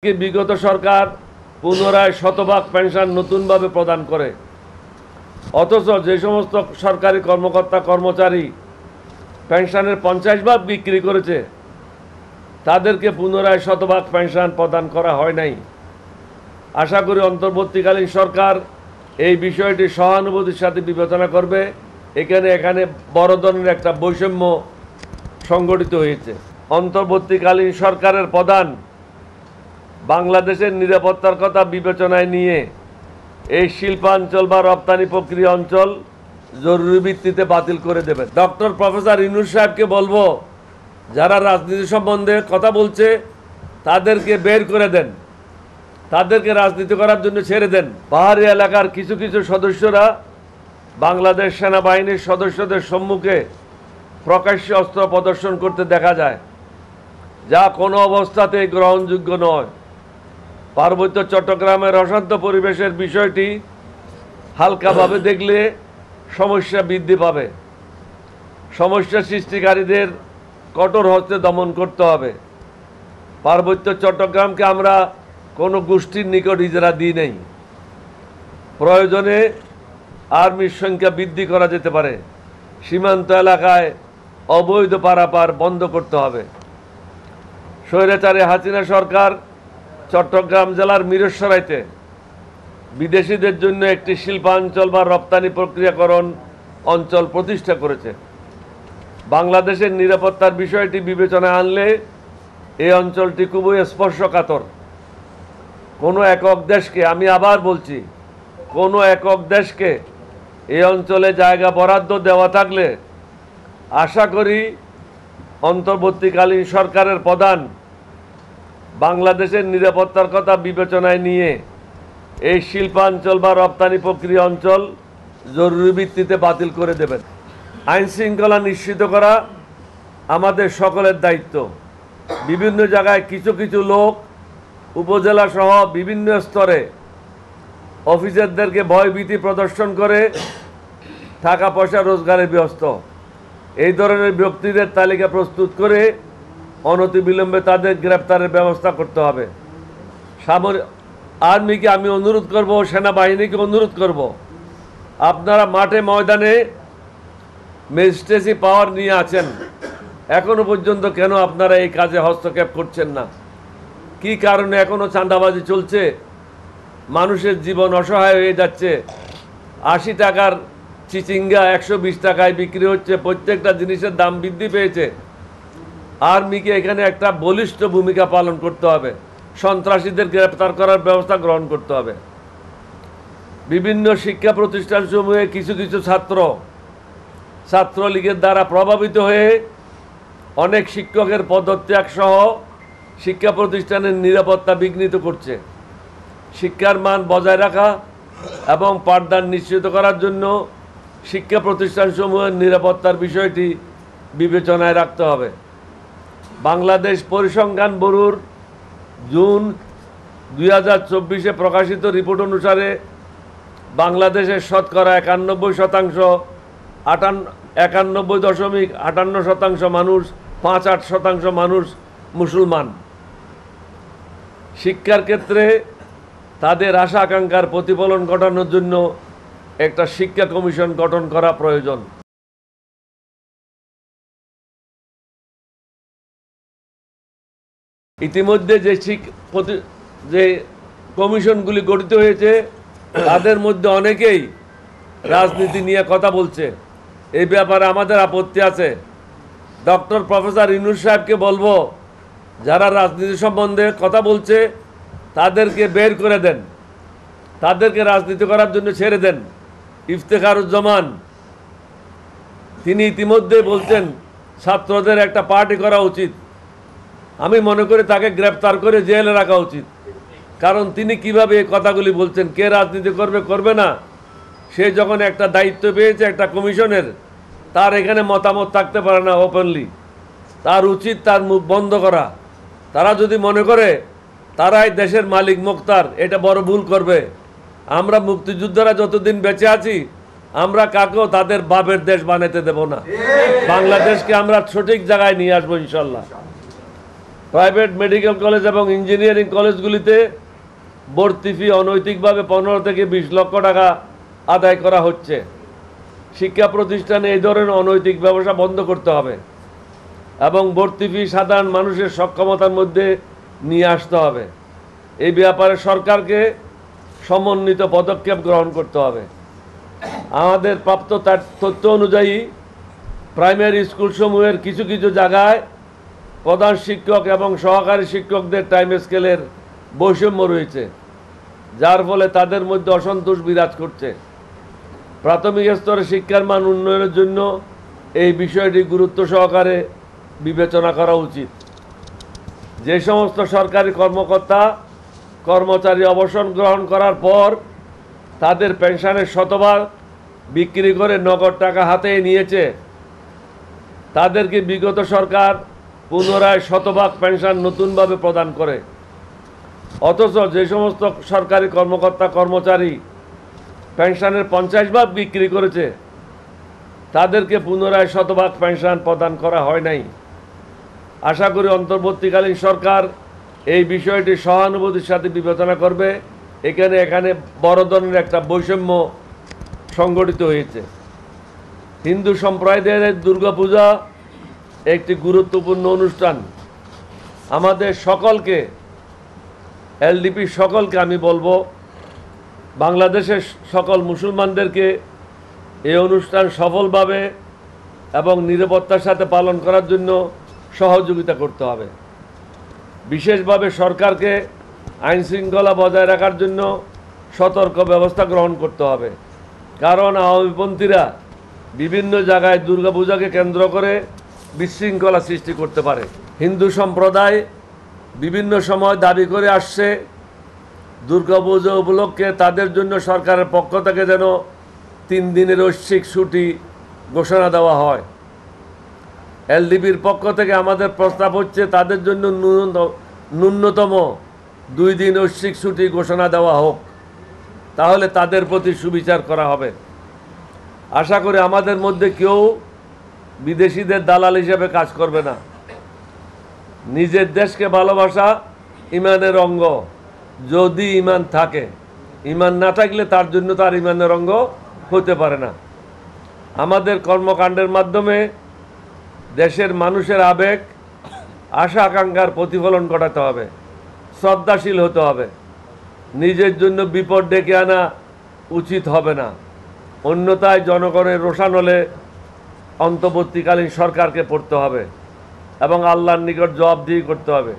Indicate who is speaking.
Speaker 1: বিগত সরকার পুনরায় শতভাগ পেনশন নতুনভাবে প্রদান করে, অথচ যে সমস্ত সরকারি কর্মকর্তা কর্মচারী পেনশনের 50 ভাগ বিক্রি করেছে তাদেরকে পুনরায় শতভাগ পেনশন প্রদান করা হয় নাই। আশা করি অন্তর্বর্তীকালীন সরকার এই বিষয়টি সহানুভূতির সাথে বিবেচনা করবে। এখানে বড় ধরনের একটা বৈষম্য সংগঠিত হয়েছে। অন্তর্বর্তীকালীন সরকারের প্রধান বাংলাদেশের নিরাপত্তার কথা বিবেচনায় নিয়ে এই শিল্পাঞ্চল বা রপ্তানি প্রক্রিয়া অঞ্চল জরুরি ভিত্তিতে বাতিল করে দেবেন। ডক্টর প্রফেসর ইউনূস সাহেবকে বলবো, যারা রাজনীতি সম্বন্ধে কথা বলছে তাদেরকে বের করে দেন, তাদেরকে রাজনীতি করার জন্য ছেড়ে দেন। পাহাড়ি এলাকার কিছু কিছু সদস্যরা বাংলাদেশ সেনাবাহিনীর সদস্যদের সম্মুখে প্রকাশ্যে অস্ত্র প্রদর্শন করতে দেখা যায়, যা কোনো অবস্থাতেই গ্রহণযোগ্য নয়। পার্বত্য চট্টগ্রামের অশান্ত পরিবেশের বিষয়টি হালকাভাবে দেখলে সমস্যা বৃদ্ধি পাবে। সমস্যা সৃষ্টিকারীদের কঠোর হস্তে দমন করতে হবে। পার্বত্য চট্টগ্রামকে আমরা কোনো গোষ্ঠীর নিকট ইজারা দিই নাই। প্রয়োজনে আর্মির সংখ্যা বৃদ্ধি করা যেতে পারে। সীমান্ত এলাকায় অবৈধ পারাপার বন্ধ করতে হবে। স্বৈরাচারী হাসিনা সরকার চট্টগ্রাম জেলার মিরসরাইতে বিদেশিদের জন্য একটি শিল্পাঞ্চল বা রপ্তানি প্রক্রিয়াকরণ অঞ্চল প্রতিষ্ঠা করেছে। বাংলাদেশের নিরাপত্তার বিষয়টি বিবেচনায় আনলে এই অঞ্চলটি খুবই স্পর্শকাতর। কোনো একক দেশকে, আমি আবার বলছি, কোনো একক দেশকে এই অঞ্চলে জায়গা বরাদ্দ দেওয়া থাকলে আশা করি অন্তর্বর্তীকালীন সরকারের প্রধান বাংলাদেশের নিরাপত্তার কথা বিবেচনায় নিয়ে এই শিল্পাঞ্চল বা রপ্তানি প্রক্রিয়া অঞ্চল জরুরি ভিত্তিতে বাতিল করে দেবেন। আইন শৃঙ্খলা নিশ্চিত করা আমাদের সকলের দায়িত্ব। বিভিন্ন জায়গায় কিছু কিছু লোক উপজেলা সহ বিভিন্ন স্তরে অফিসারদেরকে ভয়ভীতি প্রদর্শন করে টাকা পয়সা রোজগারে ব্যস্ত। এই ধরনের ব্যক্তিদের তালিকা প্রস্তুত করে অনতিবিলম্বে তাদের গ্রেপ্তারের ব্যবস্থা করতে হবে। আর্মিকে আমি অনুরোধ করব, সেনাবাহিনীকে অনুরোধ করব, আপনারা মাঠে ময়দানে ম্যাজিস্ট্রেসি পাওয়ার নিয়ে আছেন, এখনো পর্যন্ত কেন আপনারা এই কাজে হস্তক্ষেপ করছেন না? কি কারণে এখনো চাঁদাবাজি চলছে? মানুষের জীবন অসহায় হয়ে যাচ্ছে। 80 টাকার চিচিঙ্গা 120 টাকায় বিক্রি হচ্ছে। প্রত্যেকটা জিনিসের দাম বৃদ্ধি পেয়েছে। আর্মিকে এখানে একটা বলিষ্ঠ ভূমিকা পালন করতে হবে। সন্ত্রাসীদের গ্রেপ্তার করার ব্যবস্থা গ্রহণ করতে হবে। বিভিন্ন শিক্ষা প্রতিষ্ঠানসমূহে কিছু কিছু ছাত্রলীগের দ্বারা প্রভাবিত হয়ে অনেক শিক্ষকের পদত্যাগ সহ শিক্ষা প্রতিষ্ঠানের নিরাপত্তা বিঘ্নিত করছে। শিক্ষার মান বজায় রাখা এবং পাঠদান নিশ্চিত করার জন্য শিক্ষা প্রতিষ্ঠানসমূহের নিরাপত্তার বিষয়টি বিবেচনায় রাখতে হবে। বাংলাদেশ পরিসংখ্যান ব্যুরোর জুন 2024-এ প্রকাশিত রিপোর্ট অনুসারে বাংলাদেশের শতকরা 91.58% মানুষ, 5.8% মানুষ মুসলমান। শিক্ষার ক্ষেত্রে তাদের আশা আকাঙ্ক্ষার প্রতিফলন ঘটানোর জন্য একটা শিক্ষা কমিশন গঠন করা প্রয়োজন। ইতিমধ্যে যে কমিশনগুলি গঠিত হয়েছে তাদের মধ্যে অনেকেই রাজনীতি নিয়ে কথা বলছে। এই ব্যাপারে আমাদের আপত্তি আছে। ডক্টর প্রফেসর ইউনূস সাহেবকে বলবো, যারা রাজনীতি সম্বন্ধে কথা বলছে তাদেরকে বের করে দেন, তাদেরকে রাজনীতি করার জন্য ছেড়ে দেন। ইফতেখারুজ্জামান তিনি ইতিমধ্যে বলছেন ছাত্রদের একটা পার্টি করা উচিত। আমি মনে করি তাকে গ্রেপ্তার করে জেলে রাখা উচিত। কারণ তিনি কিভাবে এই কথাগুলি বলছেন, কে রাজনীতি করবে করবে না, সে যখন একটা দায়িত্ব পেয়েছে একটা কমিশনের, তার এখানে মতামত থাকতে পারে না ওপেনলি। তার উচিত তার মুখ বন্ধ করা। তারা যদি মনে করে তারাই দেশের মালিক মুখতার, এটা বড় ভুল করবে। আমরা মুক্তিযোদ্ধারা যতদিন বেঁচে আছি আমরা কাকেও তাদের বাপের দেশ বানাতে দেব না। বাংলাদেশকে আমরা সঠিক জায়গায় নিয়ে আসবো ইনশাল্লাহ। প্রাইভেট মেডিকেল কলেজ এবং ইঞ্জিনিয়ারিং কলেজগুলিতে ভর্তি ফি অনৈতিকভাবে 15 থেকে 20 লক্ষ টাকা আদায় করা হচ্ছে। শিক্ষা প্রতিষ্ঠানে এই ধরনের অনৈতিক ব্যবসা বন্ধ করতে হবে এবং ভর্তি ফি সাধারণ মানুষের সক্ষমতার মধ্যে নিয়ে আসতে হবে। এই ব্যাপারে সরকারকে সমন্বিত পদক্ষেপ গ্রহণ করতে হবে। আমাদের প্রাপ্ত তথ্য অনুযায়ী প্রাইমারি স্কুলসমূহের কিছু কিছু জায়গায় প্রধান শিক্ষক এবং সহকারী শিক্ষকদের টাইম স্কেলের বৈষম্য রয়েছে, যার ফলে তাদের মধ্যে অসন্তোষ বিরাজ করছে। প্রাথমিক স্তরে শিক্ষার মান উন্নয়নের জন্য এই বিষয়টি গুরুত্ব সহকারে বিবেচনা করা উচিত। যে সমস্ত সরকারি কর্মকর্তা কর্মচারী অবসর গ্রহণ করার পর তাদের পেনশনের শতভাগ বিক্রি করে নগদ টাকা হাতে নিয়েছে, তাদেরকে বিগত সরকার পুনরায় শতভাগ পেনশন নতুনভাবে প্রদান করে। অথচ যে সমস্ত সরকারি কর্মকর্তা কর্মচারী পেনশনের 50 ভাগ বিক্রি করেছে, তাদেরকে পুনরায় শতভাগ পেনশন প্রদান করা হয় নাই। আশা করি অন্তর্বর্তীকালীন সরকার এই বিষয়টি সহানুভূতির সাথে বিবেচনা করবে। এখানে বড় ধরনের একটা বৈষম্য সংগঠিত হয়েছে। হিন্দু সম্প্রদায়ের দুর্গাপূজা একটি গুরুত্বপূর্ণ অনুষ্ঠান। আমাদের সকলকে, এলডিপি সকলকে আমি বলবো, বাংলাদেশের সকল মুসলমানদেরকে এই অনুষ্ঠান সফলভাবে এবং নিরাপত্তার সাথে পালন করার জন্য সহযোগিতা করতে হবে। বিশেষভাবে সরকারকে আইন শৃঙ্খলা বজায় রাখার জন্য সতর্ক ব্যবস্থা গ্রহণ করতে হবে, কারণ আওয়ামীপন্থীরা বিভিন্ন জায়গায় দুর্গাপূজাকে কেন্দ্র করে বিশৃঙ্খলা সৃষ্টি করতে পারে। হিন্দু সম্প্রদায় বিভিন্ন সময় দাবি করে আসছে দুর্গাপূজা উপলক্ষে তাদের জন্য সরকারের পক্ষ থেকে যেন 3 দিনের ঐচ্ছিক ছুটি ঘোষণা দেওয়া হয়। এলডিপির পক্ষ থেকে আমাদের প্রস্তাব হচ্ছে তাদের জন্য ন্যূনতম 2 দিন ঐচ্ছিক ছুটি ঘোষণা দেওয়া হোক, তাহলে তাদের প্রতি সুবিচার করা হবে। আশা করি আমাদের মধ্যে কেউ বিদেশিদের দালাল হিসেবে কাজ করবে না। নিজের দেশকে ভালোবাসা ইমানের অঙ্গ, যদি ইমান থাকে। ইমান না থাকলে তার জন্য তার ইমানের অঙ্গ হতে পারে না। আমাদের কর্মকাণ্ডের মাধ্যমে দেশের মানুষের আবেগ আশা আকাঙ্ক্ষার প্রতিফলন ঘটাতে হবে, শ্রদ্ধাশীল হতে হবে। নিজের জন্য বিপদ ডেকে আনা উচিত হবে না, অন্যথায় জনগণের রোষান হলে অন্তর্বর্তীকালীন সরকারকে পড়তে হবে এবং আল্লাহর নিকট জবাবদিহি করতে হবে।